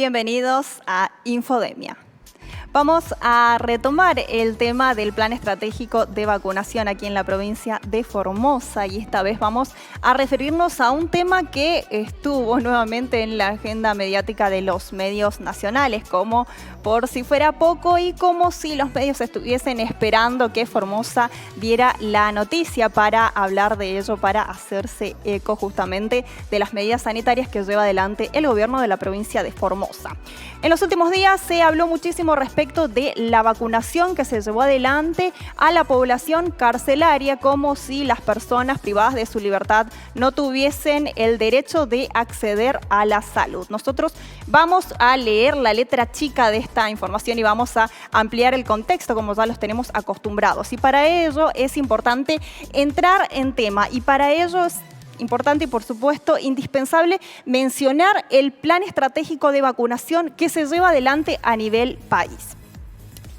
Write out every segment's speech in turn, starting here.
Bienvenidos a Infodemia. Vamos a retomar el tema del plan estratégico de vacunación aquí en la provincia de Formosa y esta vez vamos a referirnos a un tema que estuvo nuevamente en la agenda mediática de los medios nacionales, como por si fuera poco y como si los medios estuviesen esperando que Formosa diera la noticia para hablar de ello, para hacerse eco justamente de las medidas sanitarias que lleva adelante el gobierno de la provincia de Formosa. En los últimos días se habló muchísimo respecto de la vacunación que se llevó adelante a la población carcelaria, como si las personas privadas de su libertad no tuviesen el derecho de acceder a la salud. Nosotros vamos a leer la letra chica de esta información y vamos a ampliar el contexto como ya los tenemos acostumbrados. Y para ello es importante entrar en tema y para ello es importante y, por supuesto, indispensable mencionar el plan estratégico de vacunación que se lleva adelante a nivel país.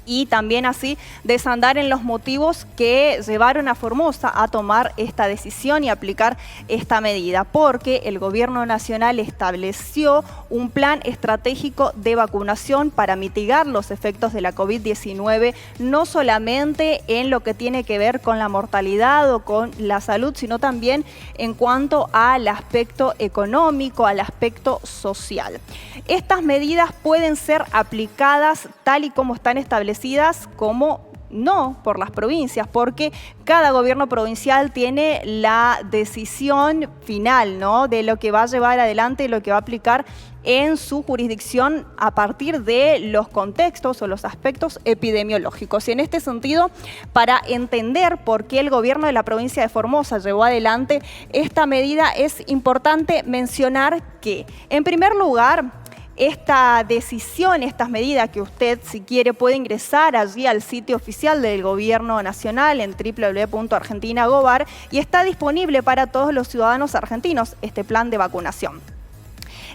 Y también así desandar en los motivos que llevaron a Formosa a tomar esta decisión y aplicar esta medida, porque el gobierno nacional estableció un plan estratégico de vacunación para mitigar los efectos de la COVID-19, no solamente en lo que tiene que ver con la mortalidad o con la salud, sino también en cuanto al aspecto económico, al aspecto social. Estas medidas pueden ser aplicadas tal y como están establecidas como no por las provincias, porque cada gobierno provincial tiene la decisión final, ¿no?, de lo que va a llevar adelante y lo que va a aplicar en su jurisdicción a partir de los contextos o los aspectos epidemiológicos. Y en este sentido, para entender por qué el gobierno de la provincia de Formosa llevó adelante esta medida, es importante mencionar que, en primer lugar, esta decisión, estas medidas que usted, si quiere, puede ingresar allí al sitio oficial del Gobierno Nacional en www.argentina.gov.ar y está disponible para todos los ciudadanos argentinos este plan de vacunación.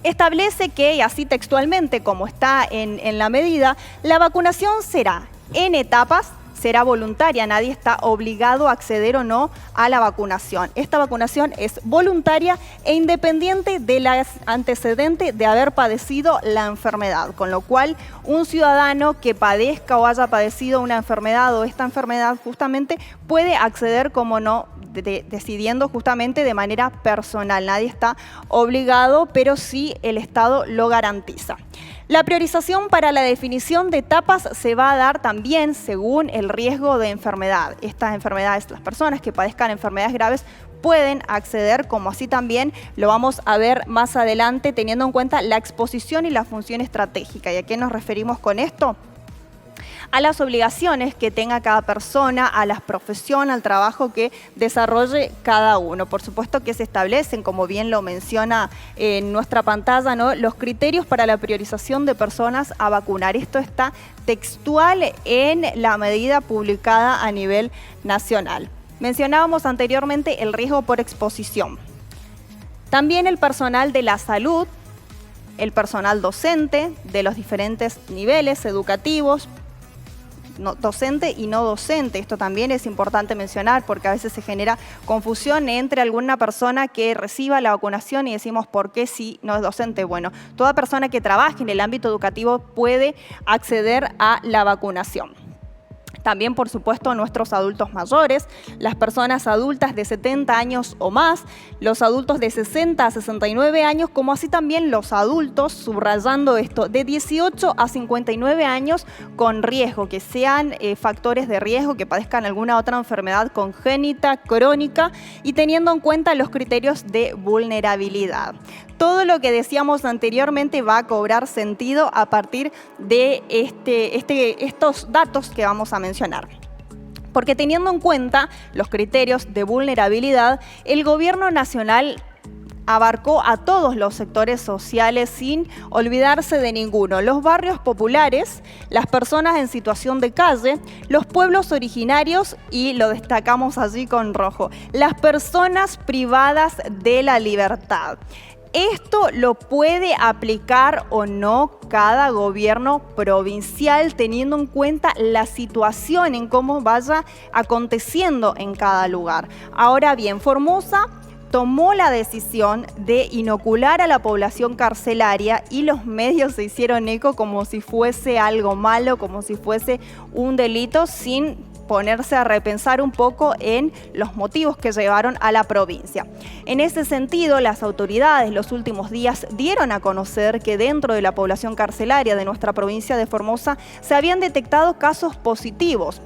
Establece que, y así textualmente como está en la medida, la vacunación será en etapas, será voluntaria, nadie está obligado a acceder o no a la vacunación. Esta vacunación es voluntaria e independiente del antecedente de haber padecido la enfermedad, con lo cual un ciudadano que padezca o haya padecido una enfermedad o esta enfermedad justamente puede acceder, como no, decidiendo justamente de manera personal. Nadie está obligado, pero sí el Estado lo garantiza. La priorización para la definición de etapas se va a dar también según el riesgo de enfermedad. Estas enfermedades, las personas que padezcan enfermedades graves pueden acceder, como así también lo vamos a ver más adelante, teniendo en cuenta la exposición y la función estratégica. ¿Y a qué nos referimos con esto? A las obligaciones que tenga cada persona, a la profesión, al trabajo que desarrolle cada uno. Por supuesto que se establecen, como bien lo menciona en nuestra pantalla, ¿no?, los criterios para la priorización de personas a vacunar. Esto está textual en la medida publicada a nivel nacional. Mencionábamos anteriormente el riesgo por exposición. También el personal de la salud, el personal docente de los diferentes niveles educativos, docente y no docente. Esto también es importante mencionar porque a veces se genera confusión entre alguna persona que reciba la vacunación y decimos ¿por qué si no es docente? Bueno, toda persona que trabaje en el ámbito educativo puede acceder a la vacunación. También, por supuesto, nuestros adultos mayores, las personas adultas de 70 años o más, los adultos de 60 a 69 años, como así también los adultos, subrayando esto, de 18 a 59 años con riesgo, que sean factores de riesgo, que padezcan alguna otra enfermedad congénita, crónica y teniendo en cuenta los criterios de vulnerabilidad. Todo lo que decíamos anteriormente va a cobrar sentido a partir de estos datos que vamos a mencionar. Porque teniendo en cuenta los criterios de vulnerabilidad, el gobierno nacional abarcó a todos los sectores sociales sin olvidarse de ninguno. Los barrios populares, las personas en situación de calle, los pueblos originarios y lo destacamos allí con rojo, las personas privadas de la libertad. Esto lo puede aplicar o no cada gobierno provincial teniendo en cuenta la situación en cómo vaya aconteciendo en cada lugar. Ahora bien, Formosa tomó la decisión de inocular a la población carcelaria y los medios se hicieron eco como si fuese algo malo, como si fuese un delito, sin ponerse a repensar un poco en los motivos que llevaron a la provincia. En ese sentido, las autoridades los últimos días dieron a conocer que dentro de la población carcelaria de nuestra provincia de Formosa se habían detectado casos positivos,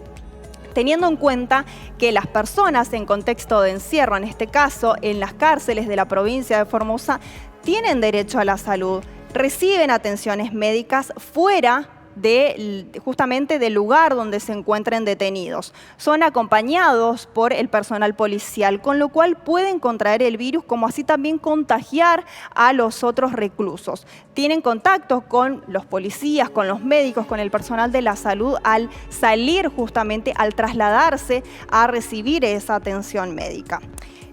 teniendo en cuenta que las personas en contexto de encierro, en este caso en las cárceles de la provincia de Formosa, tienen derecho a la salud, reciben atenciones médicas fuera justamente del lugar donde se encuentren detenidos. Son acompañados por el personal policial, con lo cual pueden contraer el virus, como así también contagiar a los otros reclusos. Tienen contacto con los policías, con los médicos, con el personal de la salud al salir justamente, al trasladarse a recibir esa atención médica.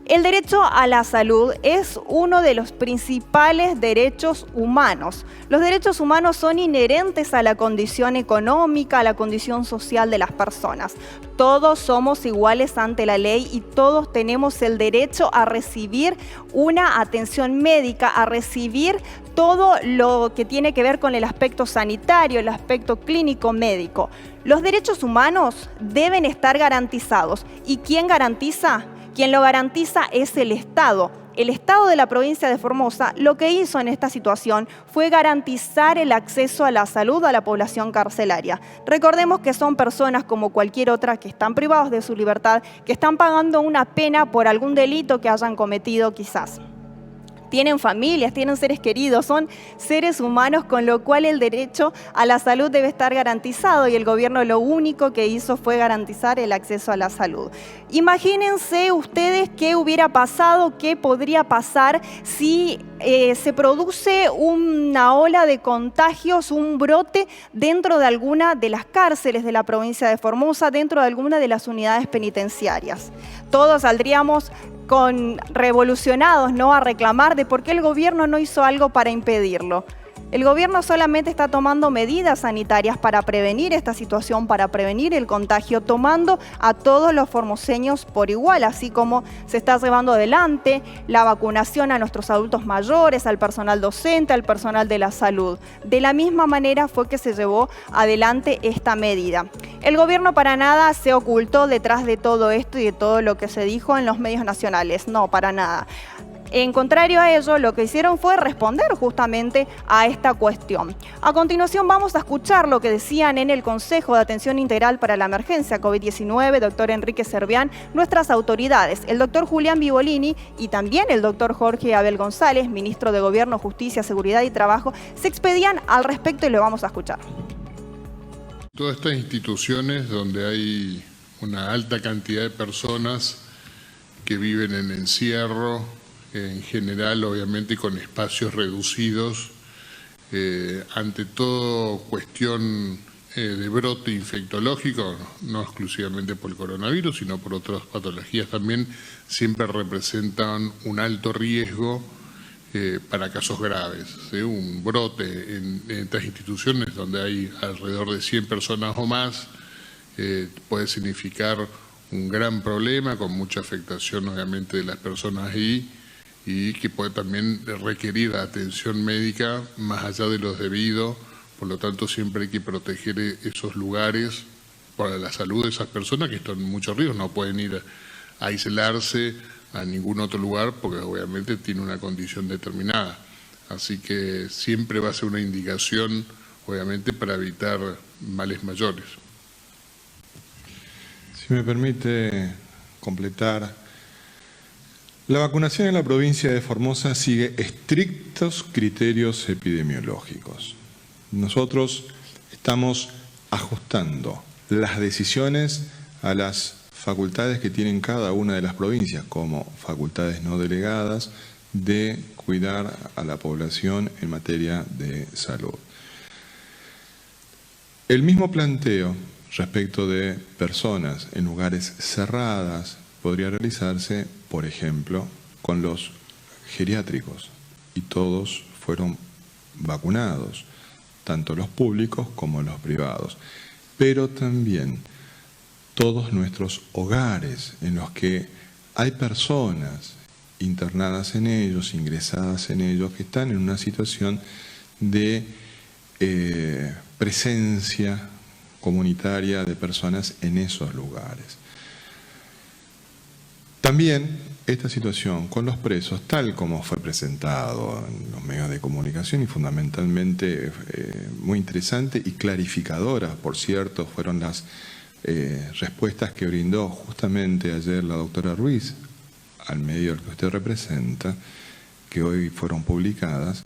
El derecho a la salud es uno de los principales derechos humanos. Los derechos humanos son inherentes a la condición económica, a la condición social de las personas. Todos somos iguales ante la ley y todos tenemos el derecho a recibir una atención médica, a recibir todo lo que tiene que ver con el aspecto sanitario, el aspecto clínico médico. Los derechos humanos deben estar garantizados. ¿Y quién garantiza? Quien lo garantiza es el Estado. El Estado de la provincia de Formosa lo que hizo en esta situación fue garantizar el acceso a la salud a la población carcelaria. Recordemos que son personas como cualquier otra que están privados de su libertad, que están pagando una pena por algún delito que hayan cometido quizás. Tienen familias, tienen seres queridos, son seres humanos, con lo cual el derecho a la salud debe estar garantizado y el gobierno lo único que hizo fue garantizar el acceso a la salud. Imagínense ustedes qué hubiera pasado, qué podría pasar si se produce una ola de contagios, un brote dentro de alguna de las cárceles de la provincia de Formosa, dentro de alguna de las unidades penitenciarias. Todos saldríamos revolucionados, ¿no?, a reclamar de por qué el gobierno no hizo algo para impedirlo. El gobierno solamente está tomando medidas sanitarias para prevenir esta situación, para prevenir el contagio, tomando a todos los formoseños por igual, así como se está llevando adelante la vacunación a nuestros adultos mayores, al personal docente, al personal de la salud. De la misma manera fue que se llevó adelante esta medida. El gobierno para nada se ocultó detrás de todo esto y de todo lo que se dijo en los medios nacionales, no, para nada. En contrario a ello, lo que hicieron fue responder justamente a esta cuestión. A continuación vamos a escuchar lo que decían en el Consejo de Atención Integral para la Emergencia COVID-19, doctor Enrique Servián, nuestras autoridades, el doctor Julián Vivolini y también el doctor Jorge Abel González, ministro de Gobierno, Justicia, Seguridad y Trabajo, se expedían al respecto y lo vamos a escuchar. Todas estas instituciones donde hay una alta cantidad de personas que viven en encierro, en general obviamente con espacios reducidos, ante todo cuestión de brote infectológico, no exclusivamente por el coronavirus, sino por otras patologías también, siempre representan un alto riesgo para casos graves. Un brote en estas instituciones donde hay alrededor de 100 personas o más puede significar un gran problema con mucha afectación obviamente de las personas ahí, y que puede también requerir atención médica más allá de lo debido. Por lo tanto, siempre hay que proteger esos lugares para la salud de esas personas que están en mucho riesgo. No pueden ir a aislarse a ningún otro lugar porque obviamente tiene una condición determinada. Así que siempre va a ser una indicación, obviamente, para evitar males mayores. Si me permite completar. La vacunación en la provincia de Formosa sigue estrictos criterios epidemiológicos. Nosotros estamos ajustando las decisiones a las facultades que tienen cada una de las provincias, como facultades no delegadas, de cuidar a la población en materia de salud. El mismo planteo respecto de personas en lugares cerradas podría realizarse, por ejemplo, con los geriátricos, y todos fueron vacunados, tanto los públicos como los privados, pero también todos nuestros hogares en los que hay personas internadas en ellos, ingresadas en ellos, que están en una situación de presencia comunitaria de personas en esos lugares. También esta situación con los presos, tal como fue presentado en los medios de comunicación y fundamentalmente muy interesante y clarificadora, por cierto, fueron las respuestas que brindó justamente ayer la doctora Ruiz al medio al que usted representa, que hoy fueron publicadas.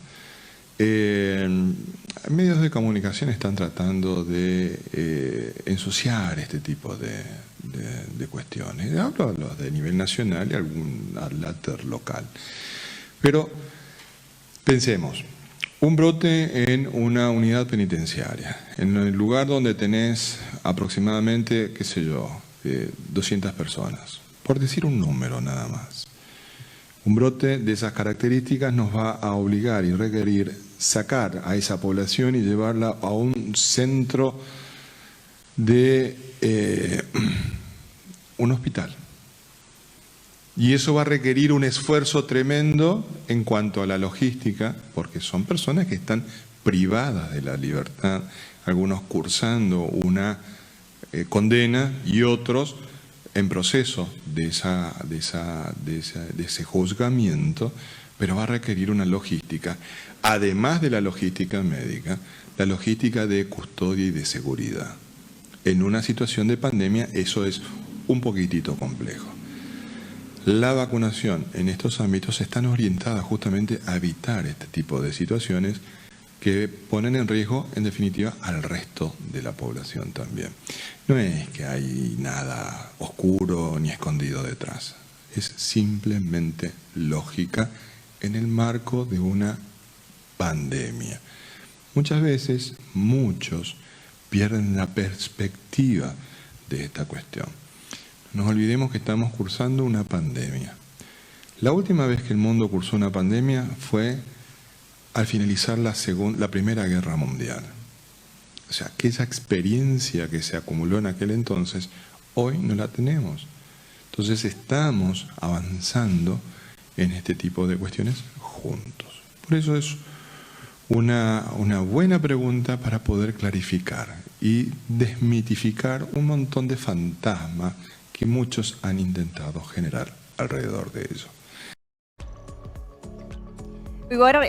Medios de comunicación están tratando de ensuciar este tipo de cuestiones. Hablo de nivel nacional y algún adláter local. Pero pensemos, un brote en una unidad penitenciaria, en el lugar donde tenés aproximadamente, qué sé yo, 200 personas, por decir un número nada más. Un brote de esas características nos va a obligar y requerir sacar a esa población y llevarla a un centro de un hospital. Y eso va a requerir un esfuerzo tremendo en cuanto a la logística, porque son personas que están privadas de la libertad, algunos cursando una condena y otros en proceso de ese juzgamiento, pero va a requerir una logística, además de la logística médica, la logística de custodia y de seguridad. En una situación de pandemia eso es un poquitito complejo. La vacunación en estos ámbitos están orientadas justamente a evitar este tipo de situaciones que ponen en riesgo, en definitiva, al resto de la población también. No es que hay nada oscuro ni escondido detrás. Es simplemente lógica en el marco de una pandemia. Muchas veces, muchos pierden la perspectiva de esta cuestión. No nos olvidemos que estamos cursando una pandemia. La última vez que el mundo cursó una pandemia fue al finalizar la Primera Guerra Mundial. O sea, que esa experiencia que se acumuló en aquel entonces, hoy no la tenemos. Entonces estamos avanzando en este tipo de cuestiones juntos. Por eso es una buena pregunta para poder clarificar y desmitificar un montón de fantasmas que muchos han intentado generar alrededor de ello.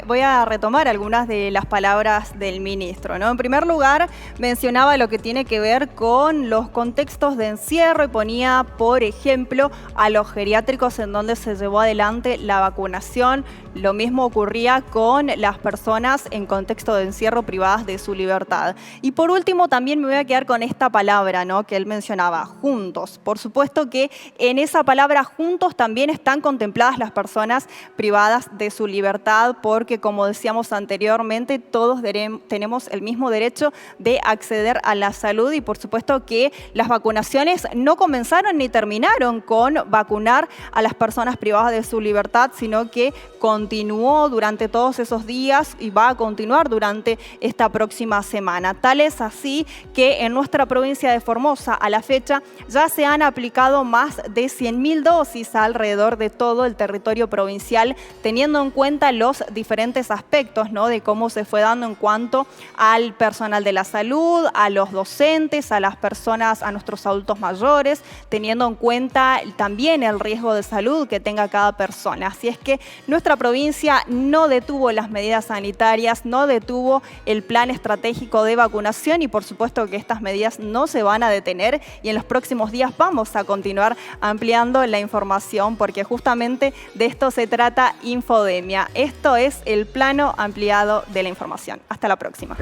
Voy a retomar algunas de las palabras del ministro, ¿no? En primer lugar, mencionaba lo que tiene que ver con los contextos de encierro y ponía, por ejemplo, a los geriátricos en donde se llevó adelante la vacunación. Lo mismo ocurría con las personas en contexto de encierro privadas de su libertad. Y por último, también me voy a quedar con esta palabra, ¿no?, que él mencionaba, juntos. Por supuesto que en esa palabra juntos también están contempladas las personas privadas de su libertad, porque, como decíamos anteriormente, todos tenemos el mismo derecho de acceder a la salud y, por supuesto, que las vacunaciones no comenzaron ni terminaron con vacunar a las personas privadas de su libertad, sino que continuó durante todos esos días y va a continuar durante esta próxima semana. Tal es así que en nuestra provincia de Formosa, a la fecha, ya se han aplicado más de 100.000 dosis alrededor de todo el territorio provincial, teniendo en cuenta los diferentes aspectos, ¿no?, de cómo se fue dando en cuanto al personal de la salud, a los docentes, a las personas, a nuestros adultos mayores, teniendo en cuenta también el riesgo de salud que tenga cada persona. Así es que nuestra provincia no detuvo las medidas sanitarias, no detuvo el plan estratégico de vacunación y por supuesto que estas medidas no se van a detener y en los próximos días vamos a continuar ampliando la información porque justamente de esto se trata Infodemia. Esto es el plano ampliado de la información. Hasta la próxima.